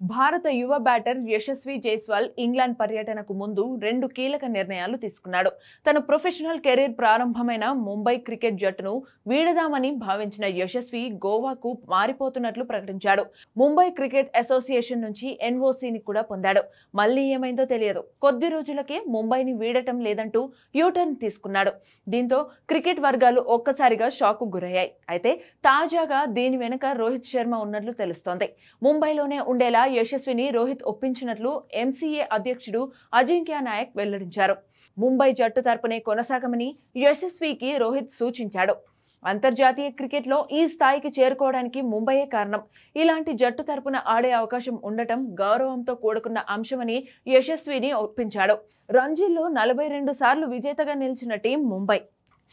భారత యువ batter Yashasvi Jaiswal England పర్యటనకు ముందు 2 కీలక నిర్ణయాలు తీసుకున్నాడు. తన ప్రొఫెషనల్ కెరీర్ ప్రారంభమైన ముంబై క్రికెట్ జట్టును వీడదామని భావించిన యశస్వి గోవాకు మారిపోతున్నట్లు ప్రకటించాడు. ముంబై క్రికెట్ అసోసియేషన్ నుంచి ఎన్ఓసీని కూడా పొందాడు. మళ్లీ ఏమైందో తెలియదు. కొద్ది రోజులకే ముంబైని వీడటం లేదంటూ యూటర్న్ తీసుకున్నాడు. దీంతో క్రికెట్ వర్గాలు ఒక్కసారిగా షాక్ కు గురయ్యాయి. అయితే తాజాగా దీని వెనుక రోహిత్ శర్మ ఉన్నట్లు తెలుస్తోంది. ముంబైలోనే ఉండేలా యశస్విని రోహిత్ ఒప్పించినట్లు ఎంసీఏ అధ్యక్షుడు అజింక్య నాయక్ వెల్లడించారు. ముంబై జట్టు తరపునే కొనసాగమని యశస్వికి రోహిత్ సూచించాడు. అంతర్జాతీయ క్రికెట్లో ఈ స్థాయికి చేరుకోవడానికి ముంబైయే కారణం. ఇలాంటి జట్టు తరపున ఆడే అవకాశం ఉండటం గౌరవంతో కూడుకున్న అంశమని యశస్విని ఒప్పించాడు. రంజీల్లో 42 సార్లు విజేతగా నిలిచిన టీం ముంబై.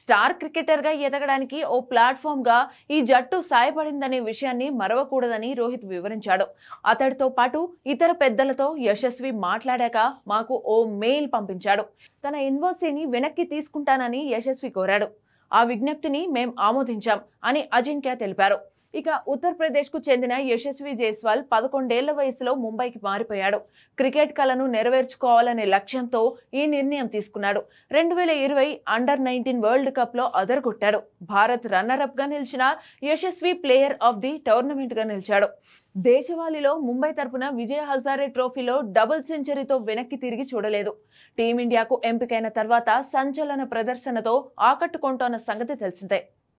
స్టార్ క్రికెటర్ గా ఎదగడానికి ఓ ప్లాట్ఫామ్ గా ఈ జట్టు సాయపడిందనే విషయాన్ని మరవకూడదని రోహిత్ వివరించాడు. అతడితో పాటు ఇతర పెద్దలతో యశస్వి మాట్లాడాక మాకు ఓ మెయిల్ పంపించాడు. తన ఎన్ఓసీని వెనక్కి తీసుకుంటానని యశస్వి కోరాడు. ఆ విజ్ఞప్తిని మేం ఆమోదించాం అని అజింక్య తెలిపారు. ఇక ఉత్తరప్రదేశ్ కు చెందిన యశస్వి జైస్వాల్ 11 ఏళ్ల వయసులో ముంబైకి మారిపోయాడు. క్రికెట్ కలను నెరవేర్చుకోవాలనే లక్ష్యంతో ఈ నిర్ణయం తీసుకున్నాడు. 2020 అండర్-19 వరల్డ్ కప్ లో అదరగొట్టాడు. భారత్ రన్నర్ అప్ గా నిలిచిన Yashasvi player of the tournament గా నిలిచాడు. దేశవాళీలో ముంబై తరపున విజయ్ హజారే ట్రోఫీలో డబుల్ సెంచరీతో వెనక్కి తిరిగి చూడలేదు. టీమిండియాకు ఎంపికైన తర్వాత సంచలన ప్రదర్శనతో ఆకట్టుకుంటోన్న సంగతి తెలిసిందే.